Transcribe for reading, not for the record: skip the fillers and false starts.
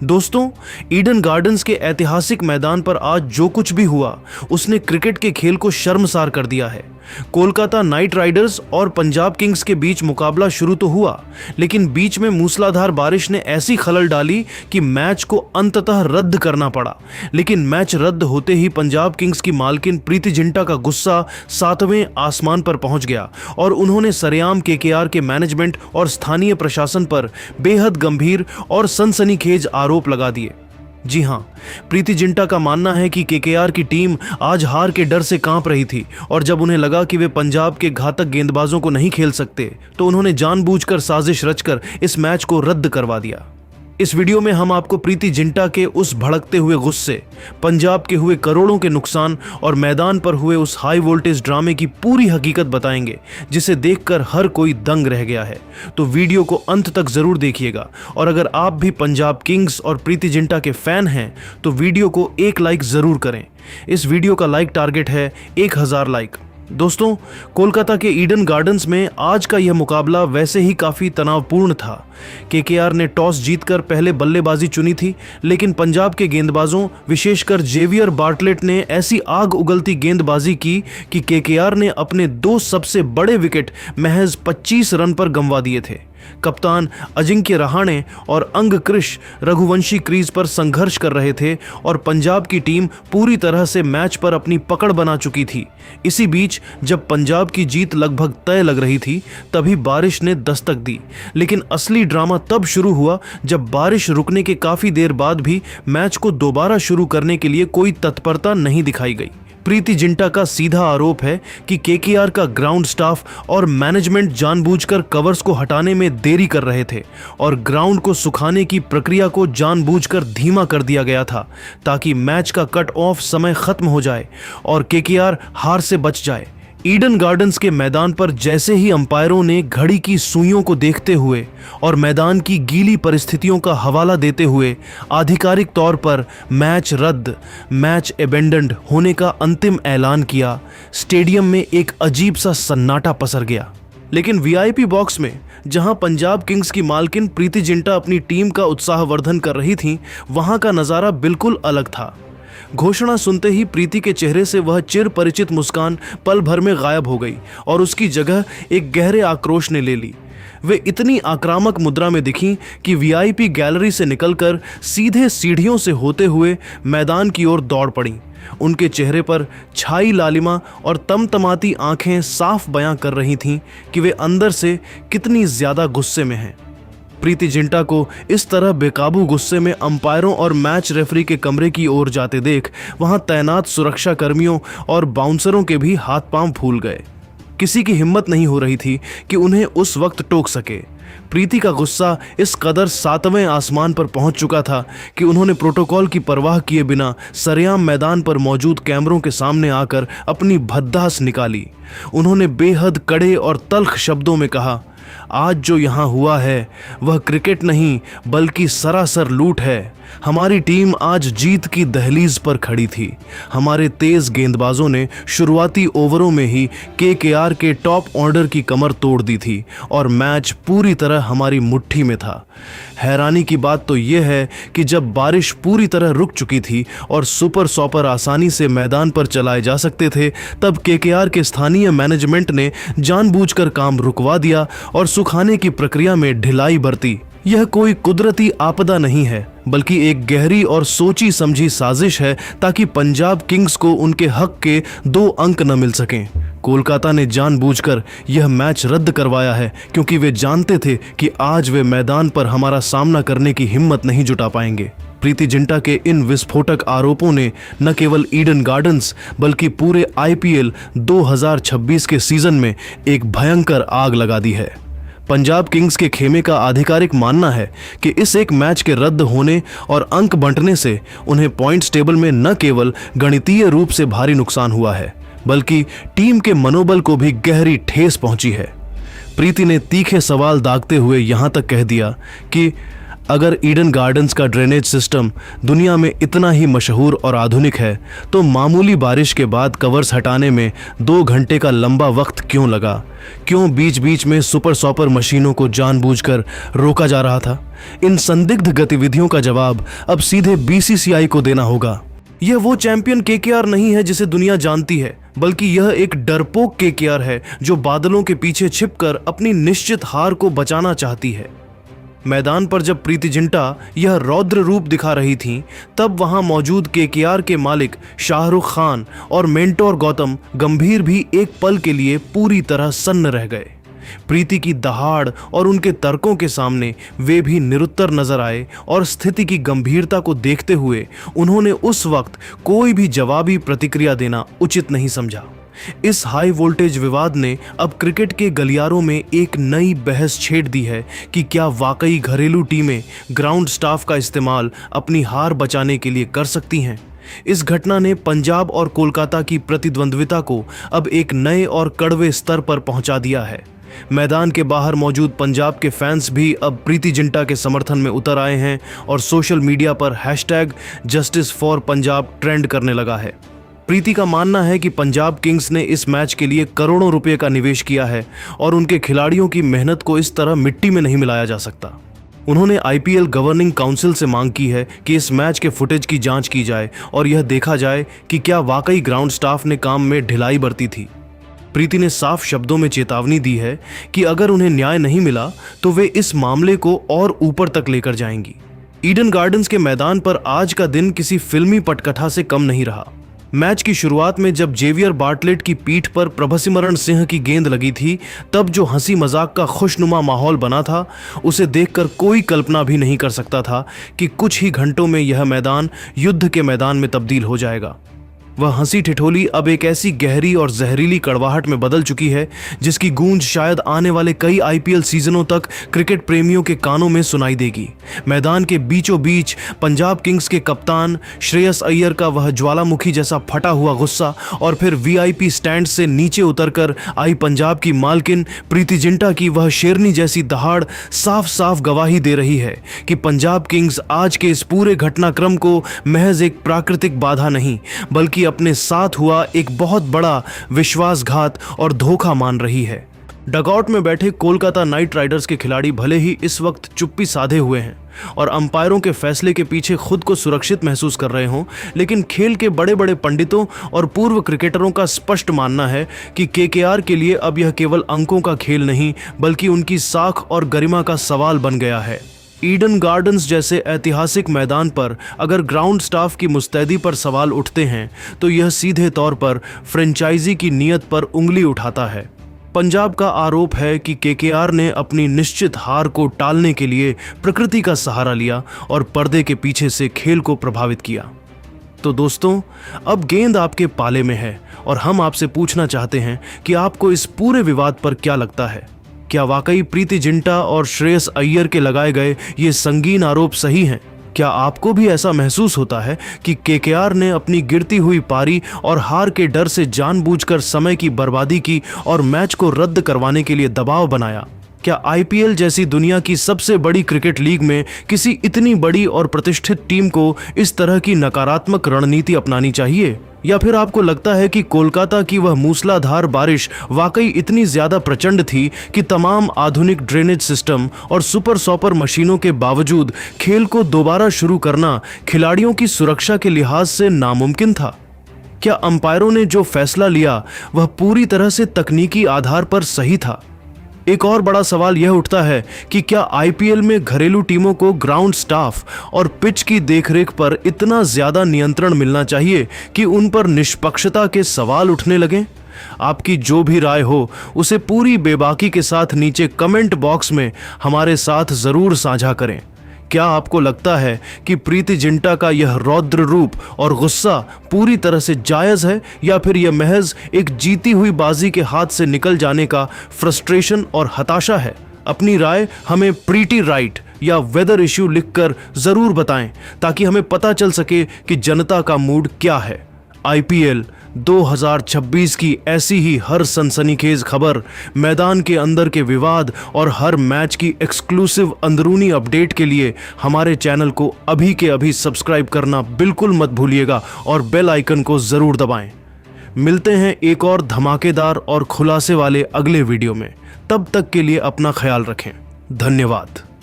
दोस्तों, Eden gardens के ऐतिहासिक मैदान पर आज जो कुछ भी हुआ उसने क्रिकेट के खेल को शर्मसार कर दिया है। कोलकाता नाइट राइडर्स और पंजाब किंग्स के बीच मुकाबला शुरू तो हुआ, लेकिन बीच में मूसलाधार बारिश ने ऐसी खलल डाली कि मैच को अंततः रद्द करना पड़ा। लेकिन मैच रद्द होते ही पंजाब किंग्स की मालकिन प्रीति जिंटा का गुस्सा 7वें आसमान पर पहुंच गया और उन्होंने सरेआम केकेआर के मैनेजमेंट और स्थानीय प्रशासन पर बेहद गंभीर और सनसनीखेज आरोप लगा दिए। जी हां, प्रीति जिंटा का मानना है कि केकेआर की टीम आज हार के डर से कांप रही थी और जब उन्हें लगा कि वे पंजाब के घातक गेंदबाजों को नहीं खेल सकते तो उन्होंने जानबूझकर साजिश रचकर इस मैच को रद्द करवा दिया। इस वीडियो में हम आपको प्रीति जिंटा के उस भड़कते हुए गुस्से, पंजाब के हुए करोड़ों के नुकसान और मैदान पर हुए उस हाई वोल्टेज ड्रामे की पूरी हकीकत बताएंगे, जिसे देखकर हर कोई दंग रह गया है। तो वीडियो को अंत तक जरूर देखिएगा और अगर आप भी पंजाब किंग्स और प्रीति जिंटा के फैन हैं तो वीडियो को एक लाइक जरूर करें। इस वीडियो का लाइक टारगेट है 1000 लाइक। दोस्तों, कोलकाता के ईडन गार्डन्स में आज का यह मुकाबला वैसे ही काफी तनावपूर्ण था। केकेआर ने टॉस जीतकर पहले बल्लेबाजी चुनी थी, लेकिन पंजाब के गेंदबाजों विशेषकर जेवियर बार्टलेट ने ऐसी आग उगलती गेंदबाजी की कि केकेआर ने अपने 2 सबसे बड़े विकेट महज 25 रन पर गंवा दिए थे। कप्तान अजिंक्य रहाणे और अंग कृष रघुवंशी क्रीज पर संघर्ष कर रहे थे और पंजाब की टीम पूरी तरह से मैच पर अपनी पकड़ बना चुकी थी। इसी बीच जब पंजाब की जीत लगभग तय लग रही थी तभी बारिश ने दस्तक दी, लेकिन असली ड्रामा तब शुरू हुआ जब बारिश रुकने के काफी देर बाद भी मैच को दोबारा शुरू करने के लिए कोई तत्परता नहीं दिखाई गई। प्रीति जिंटा का सीधा आरोप है कि केकेआर का ग्राउंड स्टाफ और मैनेजमेंट जानबूझकर कवर्स को हटाने में देरी कर रहे थे और ग्राउंड को सुखाने की प्रक्रिया को जानबूझकर धीमा कर दिया गया था ताकि मैच का कट ऑफ समय खत्म हो जाए और केकेआर हार से बच जाए। ईडन गार्डन्स के मैदान पर जैसे ही अंपायरों ने घड़ी की सुइयों को देखते हुए और मैदान की गीली परिस्थितियों का हवाला देते हुए आधिकारिक तौर पर मैच रद्द, मैच एबेंडन्ड होने का अंतिम ऐलान किया, स्टेडियम में एक अजीब सा सन्नाटा पसर गया। लेकिन वीआईपी बॉक्स में जहां पंजाब किंग्स की मालकिन प्रीति जिंटा अपनी टीम का उत्साहवर्धन कर रही थीं, वहां का नजारा बिल्कुल अलग था। घोषणा सुनते ही प्रीति के चेहरे से वह चिर परिचित मुस्कान पल भर में गायब हो गई और उसकी जगह एक गहरे आक्रोश ने ले ली। वे इतनी आक्रामक मुद्रा में दिखीं कि वीआईपी गैलरी से निकलकर सीधे सीढ़ियों से होते हुए मैदान की ओर दौड़ पड़ीं। उनके चेहरे पर छाई लालिमा और तमतमाती आंखें साफ बयां कर रही थीं कि वे अंदर से कितनी ज्यादा गुस्से में हैं। प्रीति जिंटा को इस तरह बेकाबू गुस्से में अंपायरों और मैच रेफरी के कमरे की ओर जाते देख वहां तैनात सुरक्षा कर्मियों और बाउंसरों के भी हाथ पांव फूल गए। किसी की हिम्मत नहीं हो रही थी कि उन्हें उस वक्त टोक सके। प्रीति का गुस्सा इस कदर 7वें आसमान पर पहुंच चुका था कि उन्होंने प्रोटोकॉल की परवाह किए बिना सरेआम मैदान पर मौजूद कैमरों के सामने आकर अपनी भद्दास निकाली। उन्होंने बेहद कड़े और तल्ख शब्दों में कहा, आज जो यहाँ हुआ है वह क्रिकेट नहीं बल्कि सरासर लूट है। हमारी टीम आज जीत की दहलीज पर खड़ी थी। हमारे तेज गेंदबाजों ने शुरुआती ओवरों में ही केकेआर के टॉप ऑर्डर की कमर तोड़ दी थी और मैच पूरी तरह हमारी मुट्ठी में था। हैरानी की बात तो यह है कि जब बारिश पूरी तरह रुक चुकी थी और सुपर सॉपर आसानी से मैदान पर चलाए जा सकते थे, तब केकेआर के स्थानीय मैनेजमेंट ने जानबूझकर काम रुकवा दिया और सुखाने की प्रक्रिया में ढिलाई बरती। यह कोई कुदरती आपदा नहीं है बल्कि एक गहरी और सोची समझी साजिश है ताकि पंजाब किंग्स को उनके हक के 2 अंक न मिल सकें। कोलकाता ने जानबूझकर यह मैच रद्द करवाया है क्योंकि वे जानते थे कि आज वे मैदान पर हमारा सामना करने की हिम्मत नहीं जुटा पाएंगे। प्रीति जिंटा के इन विस्फोटक आरोपों ने न केवल ईडन गार्डन्स बल्कि पूरे आईपीएल 2026 के सीजन में एक भयंकर आग लगा दी है। पंजाब किंग्स के खेमे का आधिकारिक मानना है कि इस एक मैच के रद्द होने और अंक बंटने से उन्हें पॉइंट्स टेबल में न केवल गणितीय रूप से भारी नुकसान हुआ है बल्कि टीम के मनोबल को भी गहरी ठेस पहुंची है। प्रीति ने तीखे सवाल दागते हुए यहां तक कह दिया कि अगर ईडन गार्डन्स का ड्रेनेज सिस्टम दुनिया में इतना ही मशहूर और आधुनिक है तो मामूली बारिश के बाद कवर्स हटाने में 2 घंटे का लंबा वक्त क्यों लगा? क्यों बीच बीच में सुपर सॉपर मशीनों को जानबूझकर रोका जा रहा था? इन संदिग्ध गतिविधियों का जवाब अब सीधे बीसीसीआई को देना होगा। यह वो चैंपियन केकेआर नहीं है जिसे दुनिया जानती है, बल्कि यह एक डरपोक केकेआर है जो बादलों के पीछे छिपकर अपनी निश्चित हार को बचाना चाहती है। मैदान पर जब प्रीति जिंटा यह रौद्र रूप दिखा रही थीं, तब वहां मौजूद केकेआर के मालिक शाहरुख खान और मेंटोर गौतम गंभीर भी एक पल के लिए पूरी तरह सन्न रह गए। प्रीति की दहाड़ और उनके तर्कों के सामने वे भी निरुत्तर नजर आए और स्थिति की गंभीरता को देखते हुए उन्होंने उस वक्त कोई भी जवाबी प्रतिक्रिया देना उचित नहीं समझा। इस हाई वोल्टेज विवाद ने अब क्रिकेट के गलियारों में एक नई बहस छेड़ दी है कि क्या वाकई घरेलू टीमें ग्राउंड स्टाफ का इस्तेमाल अपनी हार बचाने के लिए कर सकती हैं। इस घटना ने पंजाब और कोलकाता की प्रतिद्वंद्विता को अब एक नए और कड़वे स्तर पर पहुंचा दिया है। मैदान के बाहर मौजूद पंजाब के फैंस भी अब प्रीति जिंटा के समर्थन में उतर आए हैं और सोशल मीडिया पर #जस्टिस फॉर पंजाब ट्रेंड करने लगा है। प्रीति का मानना है कि पंजाब किंग्स ने इस मैच के लिए करोड़ों रुपए का निवेश किया है और उनके खिलाड़ियों की मेहनत को इस तरह मिट्टी में नहीं मिलाया जा सकता। उन्होंने आईपीएल गवर्निंग काउंसिल से मांग की है कि इस मैच के फुटेज की जांच की जाए और यह देखा जाए कि क्या वाकई ग्राउंड स्टाफ ने काम में ढिलाई बरती थी। प्रीति ने साफ शब्दों में चेतावनी दी है कि अगर उन्हें न्याय नहीं मिला तो वे इस मामले को और ऊपर तक लेकर जाएंगी। ईडन गार्डन्स के मैदान पर आज का दिन किसी फिल्मी पटकथा से कम नहीं रहा। मैच की शुरुआत में जब जेवियर बार्टलेट की पीठ पर प्रभसिमरण सिंह की गेंद लगी थी, तब जो हंसी मजाक का खुशनुमा माहौल बना था, उसे देखकर कोई कल्पना भी नहीं कर सकता था कि कुछ ही घंटों में यह मैदान युद्ध के मैदान में तब्दील हो जाएगा। वह हंसी ठिठोली अब एक ऐसी गहरी और जहरीली कड़वाहट में बदल चुकी है जिसकी गूंज शायद आने वाले कई आईपीएल सीजनों तक क्रिकेट प्रेमियों के कानों में सुनाई देगी। मैदान के बीचों बीच पंजाब किंग्स के कप्तान श्रेयस अय्यर का वह ज्वालामुखी जैसा फटा हुआ गुस्सा और फिर वीआईपी स्टैंड से नीचे उतरकर आई पंजाब की मालकिन प्रीति जिंटा की वह शेरनी जैसी दहाड़ साफ साफ गवाही दे रही है कि पंजाब किंग्स आज के इस पूरे घटनाक्रम को महज एक प्राकृतिक बाधा नहीं बल्कि अपने साथ हुआ एक बहुत बड़ा विश्वासघात और धोखा मान रही है। डगआउट में बैठे कोलकाता नाइट राइडर्स के खिलाड़ी भले ही इस वक्त चुप्पी साधे हुए हैं और अंपायरों के फैसले के पीछे खुद को सुरक्षित महसूस कर रहे हों, लेकिन खेल के बड़े बड़े पंडितों और पूर्व क्रिकेटरों का स्पष्ट मानना है कि केकेआर के लिए अब यह केवल अंकों का खेल नहीं बल्कि उनकी साख और गरिमा का सवाल बन गया है। ईडन गार्डन्स जैसे ऐतिहासिक मैदान पर अगर ग्राउंड स्टाफ की मुस्तैदी पर सवाल उठते हैं तो यह सीधे तौर पर फ्रेंचाइजी की नीयत पर उंगली उठाता है। पंजाब का आरोप है कि केकेआर ने अपनी निश्चित हार को टालने के लिए प्रकृति का सहारा लिया और पर्दे के पीछे से खेल को प्रभावित किया। तो दोस्तों, अब गेंद आपके पाले में है और हम आपसे पूछना चाहते हैं कि आपको इस पूरे विवाद पर क्या लगता है। क्या वाकई प्रीति जिंटा और श्रेयस अय्यर के लगाए गए ये संगीन आरोप सही हैं? क्या आपको भी ऐसा महसूस होता है कि केकेआर ने अपनी गिरती हुई पारी और हार के डर से जानबूझकर समय की बर्बादी की और मैच को रद्द करवाने के लिए दबाव बनाया? क्या आईपीएल जैसी दुनिया की सबसे बड़ी क्रिकेट लीग में किसी इतनी बड़ी और प्रतिष्ठित टीम को इस तरह की नकारात्मक रणनीति अपनानी चाहिए? या फिर आपको लगता है कि कोलकाता की वह मूसलाधार बारिश वाकई इतनी ज्यादा प्रचंड थी कि तमाम आधुनिक ड्रेनेज सिस्टम और सुपर सॉपर मशीनों के बावजूद खेल को दोबारा शुरू करना खिलाड़ियों की सुरक्षा के लिहाज से नामुमकिन था? क्या अंपायरों ने जो फैसला लिया वह पूरी तरह से तकनीकी आधार पर सही था? एक और बड़ा सवाल यह उठता है कि क्या आईपीएल में घरेलू टीमों को ग्राउंड स्टाफ और पिच की देखरेख पर इतना ज्यादा नियंत्रण मिलना चाहिए कि उन पर निष्पक्षता के सवाल उठने लगें? आपकी जो भी राय हो उसे पूरी बेबाकी के साथ नीचे कमेंट बॉक्स में हमारे साथ जरूर साझा करें। क्या आपको लगता है कि प्रीति जिंटा का यह रौद्र रूप और गुस्सा पूरी तरह से जायज है या फिर यह महज एक जीती हुई बाजी के हाथ से निकल जाने का फ्रस्ट्रेशन और हताशा है? अपनी राय हमें प्रीटी राइट या वेदर इश्यू लिखकर जरूर बताएं ताकि हमें पता चल सके कि जनता का मूड क्या है। IPL 2026 की ऐसी ही हर सनसनीखेज खबर, मैदान के अंदर के विवाद और हर मैच की एक्सक्लूसिव अंदरूनी अपडेट के लिए हमारे चैनल को अभी के अभी सब्सक्राइब करना बिल्कुल मत भूलिएगा और बेल आइकन को जरूर दबाएं। मिलते हैं एक और धमाकेदार और खुलासे वाले अगले वीडियो में। तब तक के लिए अपना ख्याल रखें। धन्यवाद।